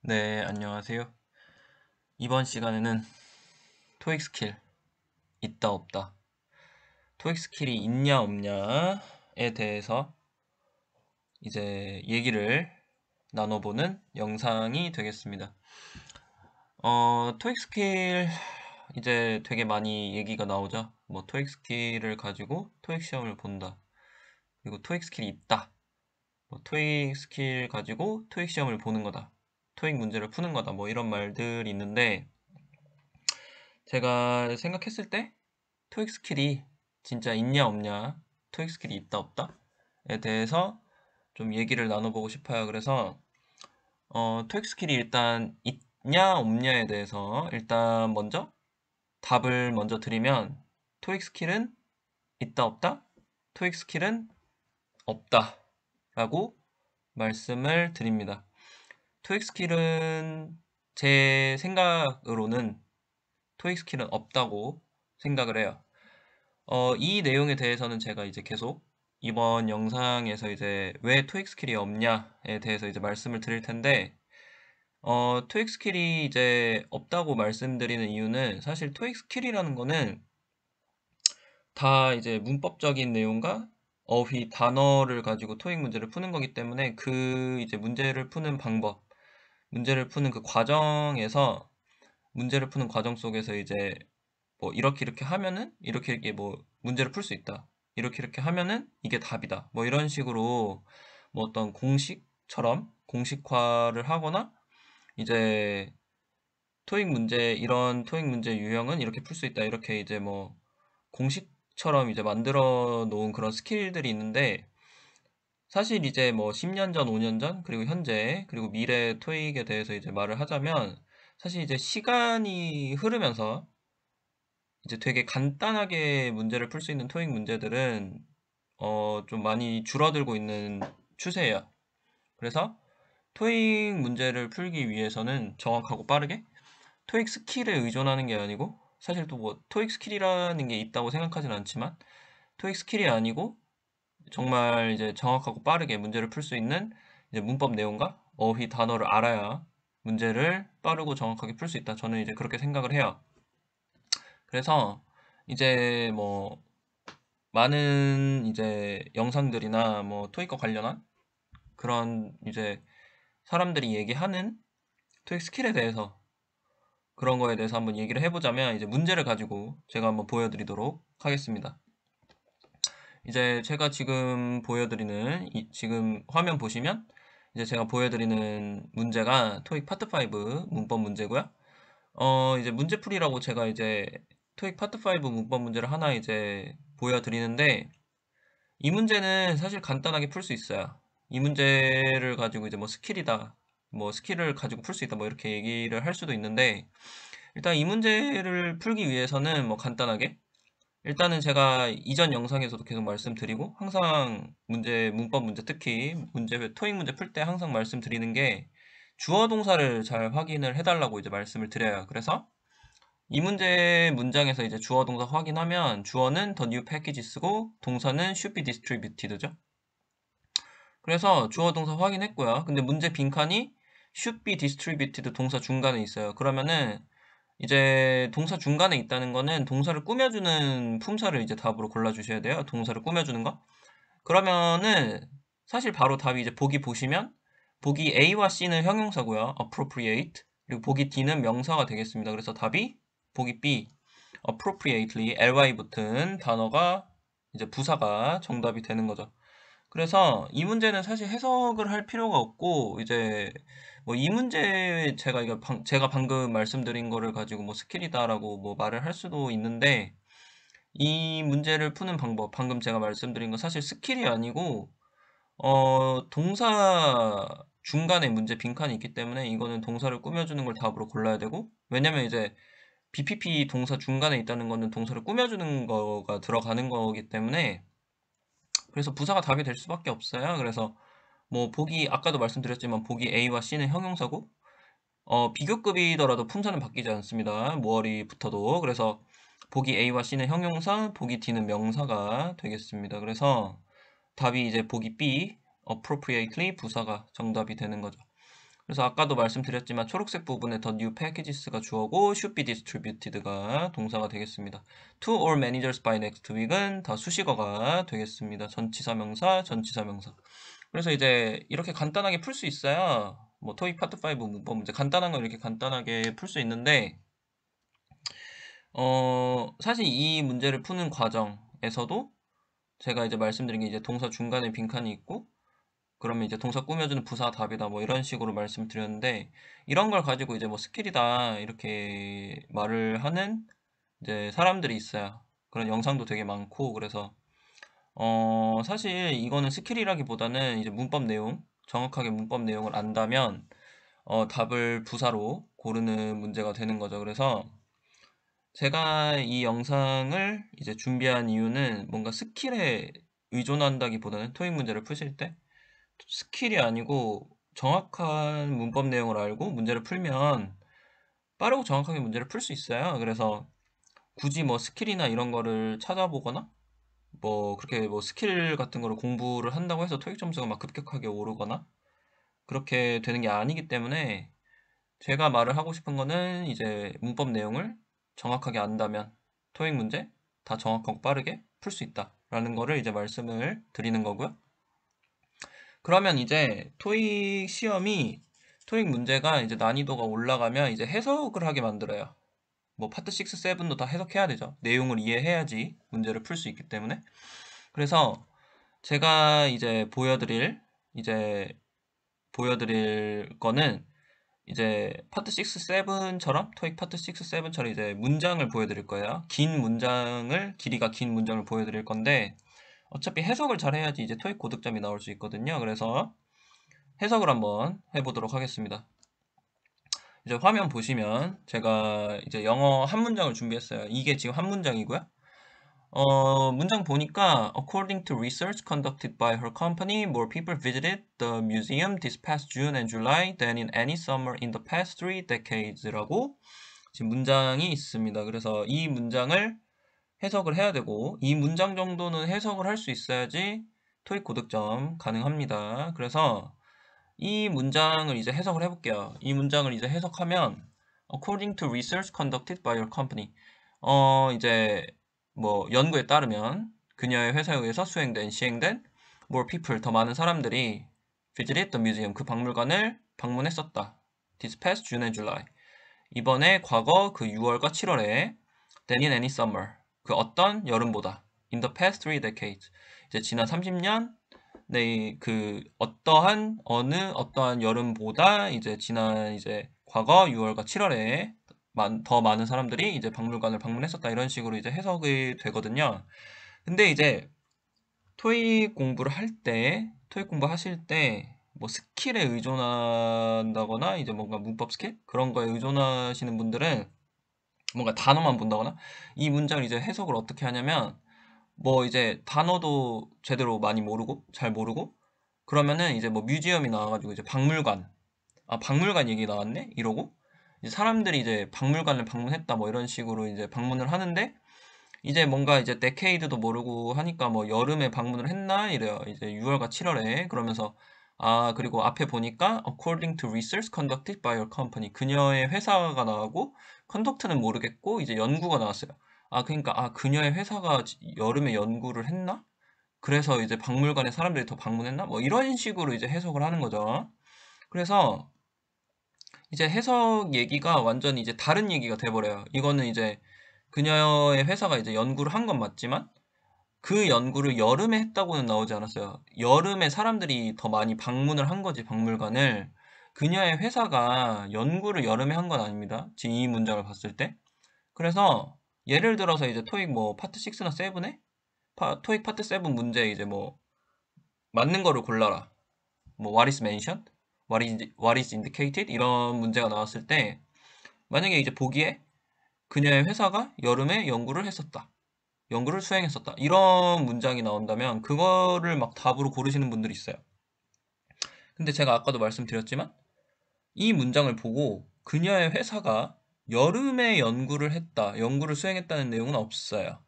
네, 안녕하세요. 이번 시간에는 토익 스킬 있다 없다, 토익 스킬이 있냐 없냐에 대해서 이제 얘기를 나눠보는 영상이 되겠습니다. 토익 스킬 이제 되게 많이 얘기가 나오죠. 뭐 토익 스킬을 가지고 토익 시험을 본다. 그리고 토익 스킬이 있다. 뭐 토익 스킬 가지고 토익 시험을 보는 거다. 토익 문제를 푸는 거다. 뭐 이런 말들이 있는데 제가 생각했을 때 토익 스킬이 진짜 있냐 없냐, 토익 스킬이 있다 없다에 대해서 좀 얘기를 나눠보고 싶어요. 그래서 토익 스킬이 일단 있냐 없냐에 대해서 일단 먼저 답을 먼저 드리면, 토익 스킬은 있다 없다, 토익 스킬은 없다 라고 말씀을 드립니다. 토익 스킬은 제 생각으로는 토익 스킬은 없다고 생각을 해요. 이 내용에 대해서는 제가 이제 계속 이번 영상에서 이제 왜 토익 스킬이 없냐에 대해서 이제 말씀을 드릴 텐데, 토익 스킬이 이제 없다고 말씀드리는 이유는, 사실 토익 스킬이라는 거는 다 이제 문법적인 내용과 어휘, 단어를 가지고 토익 문제를 푸는 거기 때문에, 그 이제 문제를 푸는 방법, 문제를 푸는 그 과정에서, 문제를 푸는 과정 속에서 이제 뭐 이렇게 하면은 이렇게 뭐 문제를 풀 수 있다, 이렇게 하면은 이게 답이다, 뭐 이런 식으로 뭐 어떤 공식처럼 공식화를 하거나, 이제 토익 문제, 이런 토익 문제 유형은 이렇게 풀 수 있다, 이렇게 이제 뭐 공식처럼 이제 만들어 놓은 그런 스킬들이 있는데, 사실 이제 뭐 10년 전, 5년 전, 그리고 현재, 그리고 미래 토익에 대해서 이제 말을 하자면, 사실 이제 시간이 흐르면서 이제 되게 간단하게 문제를 풀 수 있는 토익 문제들은 좀 많이 줄어들고 있는 추세예요. 그래서 토익 문제를 풀기 위해서는 정확하고 빠르게 토익 스킬에 의존하는 게 아니고, 사실 또 뭐 토익 스킬이라는 게 있다고 생각하진 않지만, 토익 스킬이 아니고 정말 이제 정확하고 빠르게 문제를 풀 수 있는 이제 문법 내용과 어휘, 단어를 알아야 문제를 빠르고 정확하게 풀 수 있다, 저는 이제 그렇게 생각을 해요. 그래서 이제 뭐 많은 이제 영상들이나 뭐 토익과 관련한 그런 이제 사람들이 얘기하는 토익 스킬에 대해서, 그런 거에 대해서 한번 얘기를 해보자면, 이제 문제를 가지고 제가 한번 보여드리도록 하겠습니다. 이제 제가 지금 보여드리는 지금 화면 보시면, 이제 제가 보여드리는 문제가 토익 파트 5 문법 문제고요. 이제 문제풀이라고 제가 이제 토익 파트 5 문법 문제를 하나 이제 보여드리는데, 이 문제는 사실 간단하게 풀 수 있어요. 이 문제를 가지고 이제 뭐 스킬이다, 뭐 스킬을 가지고 풀 수 있다, 뭐 이렇게 얘기를 할 수도 있는데, 일단 이 문제를 풀기 위해서는 뭐 간단하게, 일단은 제가 이전 영상에서도 계속 말씀드리고, 항상 문제, 문법 문제, 특히 문제, 토익 문제 풀 때 항상 말씀드리는 게, 주어 동사를 잘 확인을 해달라고 이제 말씀을 드려요. 그래서 이 문제 문장에서 이제 주어 동사 확인하면, 주어는 the new packages고 동사는 should be distributed죠. 그래서 주어 동사 확인했고요. 근데 문제 빈칸이 should be distributed 동사 중간에 있어요. 그러면은 이제 동사 중간에 있다는 거는 동사를 꾸며주는 품사를 이제 답으로 골라주셔야 돼요. 동사를 꾸며주는 거. 그러면은 사실 바로 답이 이제 보기 보시면, 보기 A와 C는 형용사고요. appropriate. 그리고 보기 D는 명사가 되겠습니다. 그래서 답이 보기 B, appropriately, ly 붙은 단어가 이제 부사가 정답이 되는 거죠. 그래서 이 문제는 사실 해석을 할 필요가 없고, 이제 뭐 이 문제 제가 이거 제가 방금 말씀드린 거를 가지고 뭐 스킬이다라고 뭐 말을 할 수도 있는데, 이 문제를 푸는 방법, 방금 제가 말씀드린 거 사실 스킬이 아니고, 동사 중간에 문제 빈칸이 있기 때문에 이거는 동사를 꾸며주는 걸 답으로 골라야 되고, 왜냐면 이제 BPP 동사 중간에 있다는 거는 동사를 꾸며주는 거가 들어가는 거기 때문에, 그래서 부사가 답이 될 수밖에 없어요. 그래서 뭐 보기, 아까도 말씀드렸지만 보기 A와 C는 형용사고, 비교급이더라도 품사는 바뀌지 않습니다. 무얼이 붙어도. 그래서 보기 A와 C는 형용사, 보기 D는 명사가 되겠습니다. 그래서 답이 이제 보기 B, appropriately 부사가 정답이 되는 거죠. 그래서 아까도 말씀드렸지만 초록색 부분에 the new packages가 주어고 should be distributed가 동사가 되겠습니다. To all managers by next week은 다 수식어가 되겠습니다. 전치사명사, 전치사명사. 그래서 이제 이렇게 간단하게 풀 수 있어요. 뭐 토익 파트 5 문법 문제 간단한 거 이렇게 간단하게 풀 수 있는데 사실 이 문제를 푸는 과정에서도 제가 이제 말씀드린 게 이제 동사 중간에 빈칸이 있고 그러면 이제 동사 꾸며주는 부사 답이다 뭐 이런 식으로 말씀드렸는데 이런 걸 가지고 이제 뭐 스킬이다 이렇게 말을 하는 이제 사람들이 있어요. 그런 영상도 되게 많고 그래서 사실 이거는 스킬이라기보다는 이제 문법 내용 정확하게 문법 내용을 안다면 답을 부사로 고르는 문제가 되는 거죠. 그래서 제가 이 영상을 이제 준비한 이유는 뭔가 스킬에 의존한다기보다는 토익 문제를 푸실 때 스킬이 아니고 정확한 문법 내용을 알고 문제를 풀면 빠르고 정확하게 문제를 풀 수 있어요. 그래서 굳이 뭐 스킬이나 이런 거를 찾아보거나 뭐 그렇게 뭐 스킬 같은 거를 공부를 한다고 해서 토익 점수가 막 급격하게 오르거나 그렇게 되는 게 아니기 때문에 제가 말을 하고 싶은 거는 이제 문법 내용을 정확하게 안다면 토익 문제 다 정확하고 빠르게 풀 수 있다라는 거를 이제 말씀을 드리는 거고요. 그러면 이제 토익 시험이 토익 문제가 이제 난이도가 올라가면 이제 해석을 하게 만들어요. 뭐 파트 6, 7도 다 해석해야 되죠. 내용을 이해해야지 문제를 풀 수 있기 때문에. 그래서 제가 이제 보여드릴 거는 이제 파트 6, 7처럼 토익 파트 6, 7처럼 이제 문장을 보여드릴 거예요. 길이가 긴 문장을 보여드릴 건데 어차피 해석을 잘 해야지 이제 토익 고득점이 나올 수 있거든요. 그래서 해석을 한번 해보도록 하겠습니다. 이제 화면 보시면 제가 이제 영어 한 문장을 준비했어요. 이게 지금 한 문장이고요. 문장 보니까 according to research conducted by her company, more people visited the museum this past June and July than in any summer in the past 3 decades라고 지금 문장이 있습니다. 그래서 이 문장을 해석을 해야 되고 이 문장 정도는 해석을 할 수 있어야지 토익 고득점 가능합니다. 그래서 이 문장을 이제 해석을 해볼게요. 이 문장을 이제 해석하면 according to research conducted by your company 이제 뭐 연구에 따르면 그녀의 회사에 의해서 시행된 more people 더 많은 사람들이 visited the museum 그 박물관을 방문했었다. This past June and July 이번에 과거 그 6월과 7월에 than in any summer 그 어떤 여름보다 in the past 3 decades 이제 지난 30년 네, 그 어떠한 여름보다 이제 지난 이제 과거 6월과 7월에 더 많은 사람들이 이제 박물관을 방문했었다 이런 식으로 이제 해석이 되거든요. 근데 이제 토익 공부하실 때 뭐 스킬에 의존한다거나 이제 뭔가 문법 스킬 그런 거에 의존하시는 분들은 뭔가 단어만 본다거나 이 문장을 이제 해석을 어떻게 하냐면 뭐 이제 단어도 제대로 많이 모르고 잘 모르고 그러면은 이제 뭐 뮤지엄이 나와가지고 이제 박물관 얘기 나왔네 이러고 이제 사람들이 이제 박물관을 방문했다 뭐 이런 식으로 이제 방문을 하는데 이제 뭔가 이제 데케이드도 모르고 하니까 뭐 여름에 방문을 했나 이래요. 이제 6월과 7월에 그러면서 그리고 앞에 보니까 according to research conducted by your company 그녀의 회사가 나오고 conduct는 모르겠고 이제 연구가 나왔어요. 그러니까 그녀의 회사가 여름에 연구를 했나? 그래서 이제 박물관에 사람들이 더 방문했나? 뭐 이런 식으로 이제 해석을 하는 거죠. 그래서 이제 해석 얘기가 완전히 이제 다른 얘기가 돼버려요. 이거는 이제 그녀의 회사가 이제 연구를 한 건 맞지만 그 연구를 여름에 했다고는 나오지 않았어요. 여름에 사람들이 더 많이 방문을 한 거지, 박물관을. 그녀의 회사가 연구를 여름에 한 건 아닙니다. 지금 이 문장을 봤을 때. 그래서 예를 들어서 이제 토익 뭐 파트 6나 7에 토익 파트 7 문제 이제 뭐 맞는 거를 골라라. 뭐 what is mentioned, what is indicated 이런 문제가 나왔을 때 만약에 이제 보기에 그녀의 회사가 여름에 연구를 했었다. 연구를 수행했었다. 이런 문장이 나온다면 그거를 막 답으로 고르시는 분들이 있어요. 근데 제가 아까도 말씀드렸지만 이 문장을 보고 그녀의 회사가 여름에 연구를 수행했다는 내용은 없어요.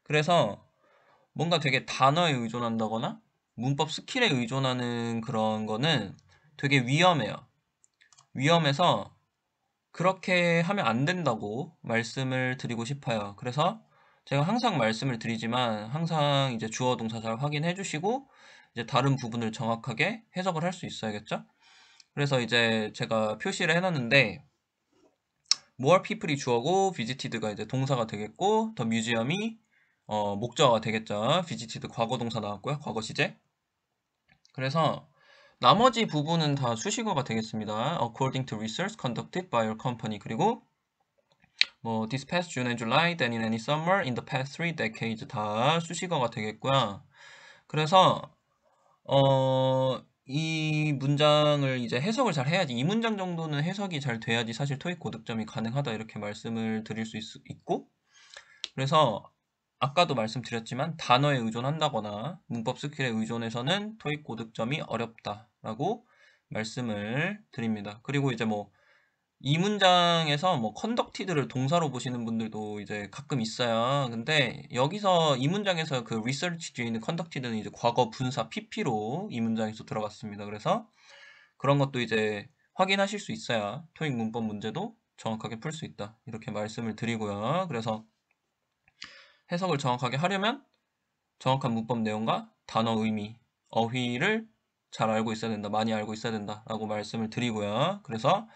그래서 뭔가 되게 단어에 의존한다거나 문법 스킬에 의존하는 그런 거는 되게 위험해요. 위험해서 그렇게 하면 안 된다고 말씀을 드리고 싶어요. 그래서 제가 항상 말씀을 드리지만 항상 이제 주어 동사 잘 확인해 주시고 이제 다른 부분을 정확하게 해석을 할 수 있어야겠죠? 그래서 이제 제가 표시를 해놨는데 more people이 주어고 visited가 이제 동사가 되겠고 the museum이 목적어가 되겠죠. visited 과거 동사 나왔고요. 과거 시제. 그래서 나머지 부분은 다 수식어가 되겠습니다. according to research conducted by your company. 그리고 뭐 this past June and July, then in any summer, in the past 3 decades 다 수식어가 되겠고요. 그래서 이 문장을 이제 해석을 잘 해야지, 이 문장 정도는 해석이 잘 돼야지 사실 토익 고득점이 가능하다 이렇게 말씀을 드릴 수 있고, 그래서 아까도 말씀드렸지만 단어에 의존한다거나 문법 스킬에 의존해서는 토익 고득점이 어렵다라고 말씀을 드립니다. 그리고 이제 뭐 이 문장에서 뭐 컨덕티드를 동사로 보시는 분들도 이제 가끔 있어요. 근데 여기서 이 문장에서 그 리서치 뒤에 있는 컨덕티드는 이제 과거 분사 PP로 이 문장에서 들어갔습니다. 그래서 그런 것도 이제 확인하실 수 있어야 토익 문법 문제도 정확하게 풀 수 있다. 이렇게 말씀을 드리고요. 그래서 해석을 정확하게 하려면 정확한 문법 내용과 단어 의미, 어휘를 잘 알고 있어야 된다. 많이 알고 있어야 된다. 라고 말씀을 드리고요. 그래서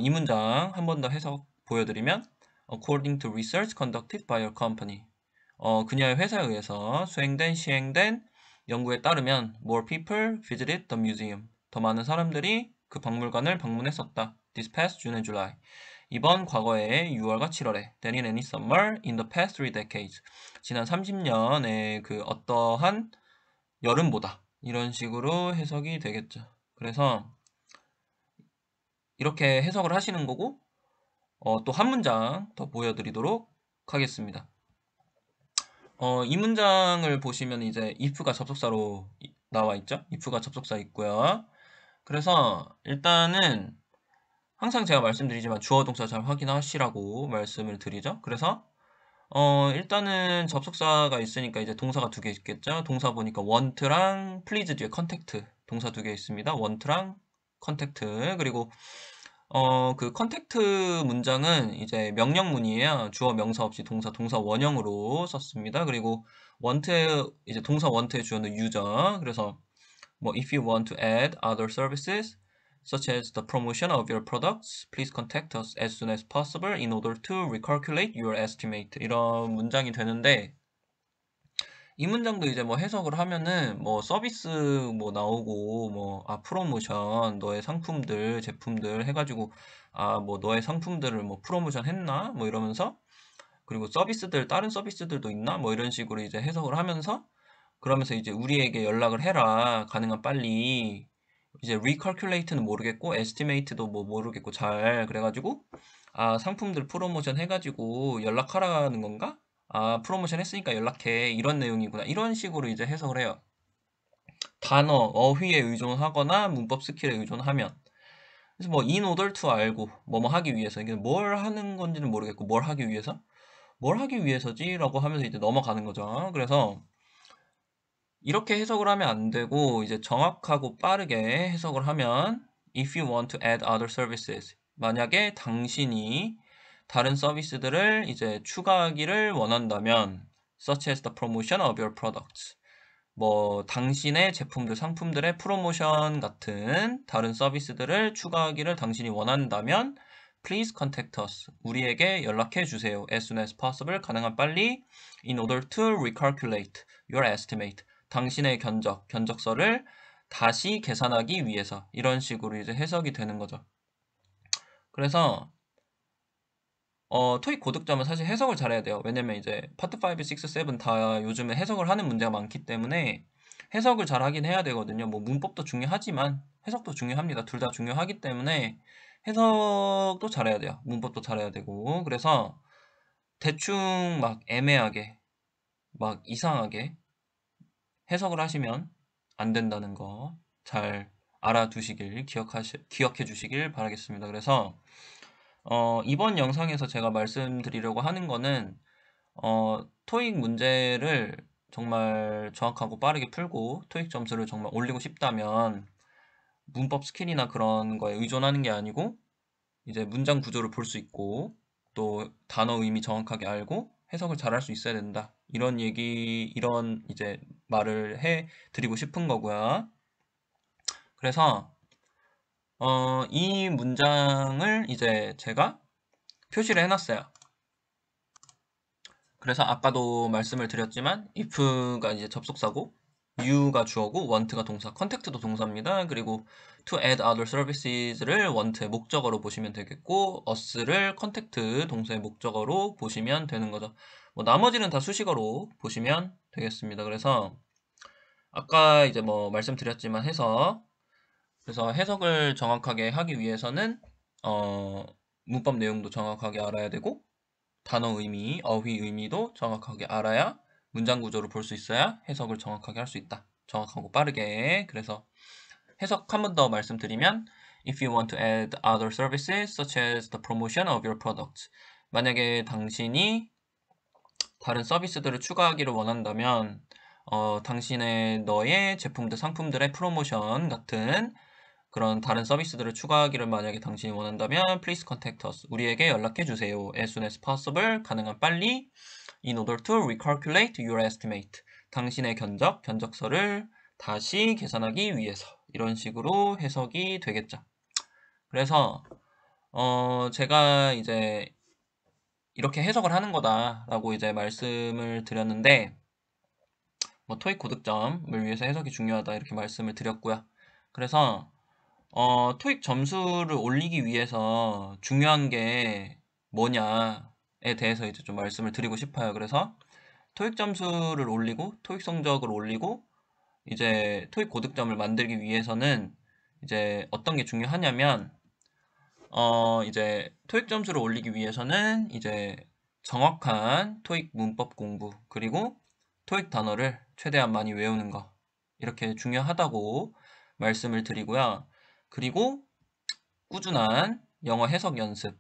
이 문장 한 번 더 해석 보여드리면 according to research conducted by your company. 그녀의 회사에 의해서 시행된 연구에 따르면 more people visited the museum. 더 많은 사람들이 그 박물관을 방문했었다. This past June and July. 이번 과거의 6월과 7월에 than in any summer in the past 3 decades. 지난 30년의 그 어떠한 여름보다 이런 식으로 해석이 되겠죠. 그래서 이렇게 해석을 하시는 거고, 또 한 문장 더 보여드리도록 하겠습니다. 이 문장을 보시면 이제 if가 접속사로 나와 있죠. if가 접속사 있고요. 그래서 일단은 항상 제가 말씀드리지만 주어 동사 잘 확인하시라고 말씀을 드리죠. 그래서 일단은 접속사가 있으니까 이제 동사가 두 개 있겠죠. 동사 보니까 want랑 please 뒤에 contact 동사 두 개 있습니다. want랑 contact. 그리고 그 컨택트 문장은 이제 명령문이에요. 주어 명사 없이 동사 원형으로 썼습니다. 그리고 want 이제 동사 want의 주어는 you죠. 그래서 뭐 if you want to add other services such as the promotion of your products, please contact us as soon as possible in order to recalculate your estimate. 이런 문장이 되는데, 이 문장도 이제 뭐 해석을 하면은 뭐 서비스 뭐 나오고 뭐 프로모션 너의 상품들 제품들 해가지고 뭐 너의 상품들을 뭐 프로모션 했나 뭐 이러면서, 그리고 서비스들 다른 서비스들도 있나 뭐 이런 식으로 이제 해석을 하면서, 그러면서 이제 우리에게 연락을 해라 가능한 빨리, 이제 recalculate는 모르겠고 estimate도 뭐 모르겠고 잘, 그래가지고 상품들 프로모션 해가지고 연락하라는 건가? 프로모션 했으니까 연락해. 이런 내용이구나. 이런 식으로 이제 해석을 해요. 단어, 어휘에 의존하거나 문법 스킬에 의존하면. 그래서 뭐 in order to 알고 뭐뭐 하기 위해서, 이게 뭘 하는 건지는 모르겠고 뭘 하기 위해서? 뭘 하기 위해서지? 라고 하면서 이제 넘어가는 거죠. 그래서 이렇게 해석을 하면 안 되고 이제 정확하고 빠르게 해석을 하면 if you want to add other services, 만약에 당신이 다른 서비스들을 이제 추가하기를 원한다면 such as the promotion of your products, 뭐 당신의 제품들 상품들의 프로모션 같은 다른 서비스들을 추가하기를 당신이 원한다면 please contact us, 우리에게 연락해 주세요. as soon as possible, 가능한 빨리. in order to recalculate your estimate, 당신의 견적서를 다시 계산하기 위해서. 이런 식으로 이제 해석이 되는 거죠. 그래서 토익 고득점은 사실 해석을 잘해야 돼요. 왜냐면 이제 파트 5, 6, 7 다 요즘에 해석을 하는 문제가 많기 때문에 해석을 잘 하긴 해야 되거든요. 뭐 문법도 중요하지만 해석도 중요합니다. 둘 다 중요하기 때문에 해석도 잘해야 돼요. 문법도 잘해야 되고. 그래서 대충 막 애매하게 막 이상하게 해석을 하시면 안 된다는 거 잘 알아두시길, 기억해 주시길 바라겠습니다. 그래서 이번 영상에서 제가 말씀드리려고 하는 거는 토익 문제를 정말 정확하고 빠르게 풀고 토익 점수를 정말 올리고 싶다면 문법 스킬이나 그런 거에 의존하는 게 아니고 이제 문장 구조를 볼 수 있고 또 단어 의미 정확하게 알고 해석을 잘할 수 있어야 된다. 이런 이제 말을 해 드리고 싶은 거고요. 그래서 이 문장을 이제 제가 표시를 해놨어요. 그래서 아까도 말씀을 드렸지만 if가 이제 접속사고 you가 주어고 want가 동사, contact도 동사입니다. 그리고 to add other services를 want의 목적어로 보시면 되겠고 us를 contact 동사의 목적어로 보시면 되는 거죠. 뭐 나머지는 다 수식어로 보시면 되겠습니다. 그래서 아까 이제 뭐 말씀드렸지만 그래서 해석을 정확하게 하기 위해서는 문법 내용도 정확하게 알아야 되고 단어 의미, 어휘 의미도 정확하게 알아야 문장 구조를 볼 수 있어야 해석을 정확하게 할 수 있다. 정확하고 빠르게. 그래서 해석 한 번 더 말씀드리면 If you want to add other services such as the promotion of your product. 만약에 당신이 다른 서비스들을 추가하기를 원한다면 너의 제품들, 상품들의 프로모션 같은 그런 다른 서비스들을 추가하기를 만약에 당신이 원한다면 please contact us. 우리에게 연락해 주세요. as soon as possible. 가능한 빨리 in order to recalculate your estimate. 당신의 견적서를 다시 계산하기 위해서. 이런 식으로 해석이 되겠죠. 그래서 제가 이제 이렇게 해석을 하는 거다라고 이제 말씀을 드렸는데 뭐 토익 고득점을 위해서 해석이 중요하다 이렇게 말씀을 드렸고요. 그래서 토익 점수를 올리기 위해서 중요한 게 뭐냐에 대해서 이제 좀 말씀을 드리고 싶어요. 그래서 토익 점수를 올리고 토익 성적을 올리고 이제 토익 고득점을 만들기 위해서는 이제 어떤 게 중요하냐면 이제 토익 점수를 올리기 위해서는 이제 정확한 토익 문법 공부 그리고 토익 단어를 최대한 많이 외우는 거 이렇게 중요하다고 말씀을 드리고요. 그리고 꾸준한 영어 해석 연습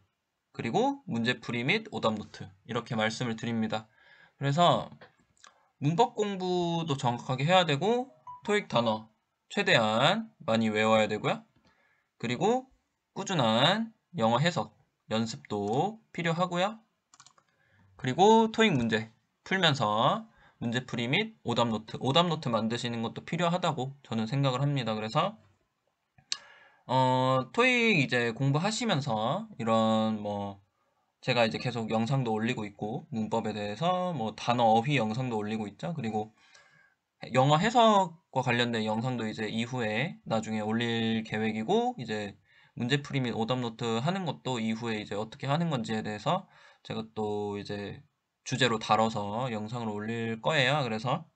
그리고 문제풀이 및 오답 노트 이렇게 말씀을 드립니다. 그래서 문법 공부도 정확하게 해야 되고 토익 단어 최대한 많이 외워야 되고요. 그리고 꾸준한 영어 해석 연습도 필요하고요. 그리고 토익 문제 풀면서 문제풀이 및 오답 노트 만드시는 것도 필요하다고 저는 생각을 합니다. 그래서 토익 이제 공부하시면서 이런 뭐 제가 이제 계속 영상도 올리고 있고 문법에 대해서 뭐 단어 어휘 영상도 올리고 있죠. 그리고 영어 해석과 관련된 영상도 이제 이후에 나중에 올릴 계획이고 이제 문제풀이 및 오답 노트 하는 것도 이후에 이제 어떻게 하는 건지에 대해서 제가 또 이제 주제로 다뤄서 영상을 올릴 거예요. 그래서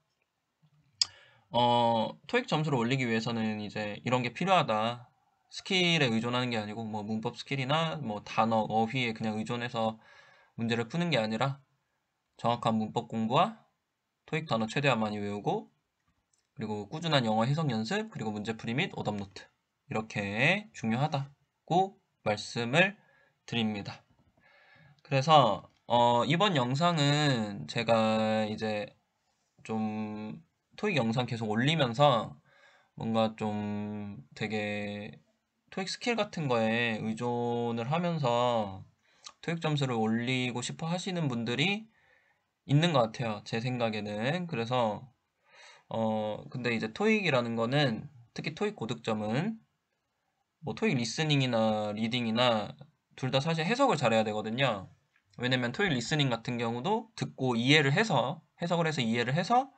토익 점수를 올리기 위해서는 이제 이런 게 필요하다. 스킬에 의존하는 게 아니고 뭐 문법 스킬이나 뭐 단어, 어휘에 그냥 의존해서 문제를 푸는 게 아니라 정확한 문법 공부와 토익 단어 최대한 많이 외우고 그리고 꾸준한 영어 해석 연습 그리고 문제풀이 및 오답 노트 이렇게 중요하다고 말씀을 드립니다. 그래서 이번 영상은 제가 이제 좀 토익 영상 계속 올리면서 뭔가 좀 되게 토익 스킬 같은 거에 의존을 하면서 토익 점수를 올리고 싶어 하시는 분들이 있는 것 같아요. 제 생각에는. 그래서 근데 이제 토익이라는 거는 특히 토익 고득점은 뭐 토익 리스닝이나 리딩이나 둘 다 사실 해석을 잘해야 되거든요. 왜냐면 토익 리스닝 같은 경우도 듣고 이해를 해서 해석을 해서 이해를 해서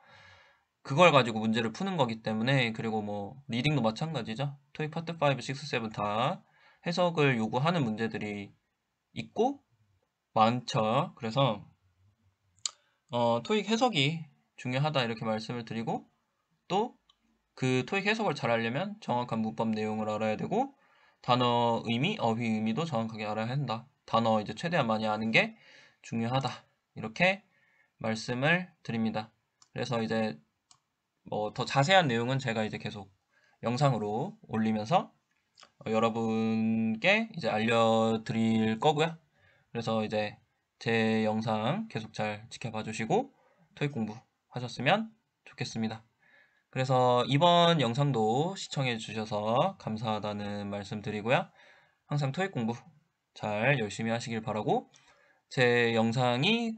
그걸 가지고 문제를 푸는 거기 때문에 그리고 뭐 리딩도 마찬가지죠. 토익 파트 5, 6, 7 다 해석을 요구하는 문제들이 있고 많죠. 그래서 토익 해석이 중요하다 이렇게 말씀을 드리고 또 그 토익 해석을 잘 하려면 정확한 문법 내용을 알아야 되고 단어 의미, 어휘 의미도 정확하게 알아야 한다. 단어 이제 최대한 많이 아는 게 중요하다. 이렇게 말씀을 드립니다. 그래서 이제 뭐 더 자세한 내용은 제가 이제 계속 영상으로 올리면서 여러분께 이제 알려드릴 거고요. 그래서 이제 제 영상 계속 잘 지켜봐 주시고 토익 공부 하셨으면 좋겠습니다. 그래서 이번 영상도 시청해 주셔서 감사하다는 말씀 드리고요. 항상 토익 공부 잘 열심히 하시길 바라고, 제 영상이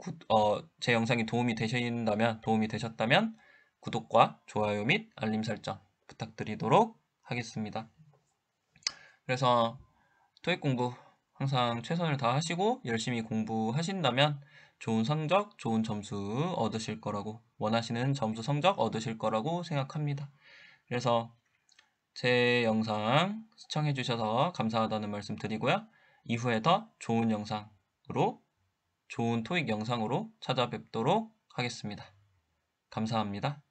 도움이 되셨다면 구독과 좋아요 및 알림 설정 부탁드리도록 하겠습니다. 그래서 토익 공부 항상 최선을 다하시고 열심히 공부하신다면 좋은 성적, 좋은 점수 얻으실 거라고, 원하시는 점수 성적 얻으실 거라고 생각합니다. 그래서 제 영상 시청해 주셔서 감사하다는 말씀 드리고요. 이후에 더 좋은 영상으로, 좋은 토익 영상으로 찾아뵙도록 하겠습니다. 감사합니다.